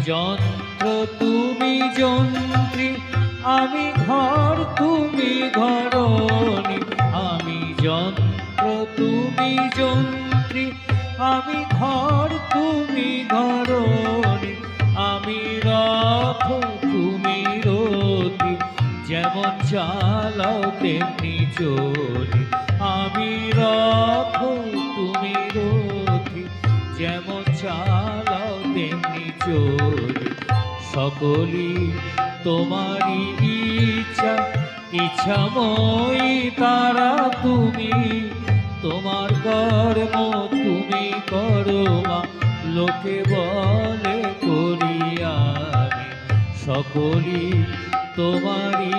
যন্ত্র তুমি যন্ত্রী, আমি ঘর তুমি ঘরণী। আমি যন্ত্র তুমি যন্ত্রী, আমি ঘর তুমি ঘরণী। আমি রথ তুমি রথী, যেমন চালাও তেমনি চলি। আমি রথ তুমি রথী, যেমন চালাও তেমনি চলি। সকলই তোমারই ইচ্ছা, ইচ্ছাময়ী তারা তুমি। তোমার কর্ম তুমি করো মা, লোকে বলে করি আমি। সকলই তোমারই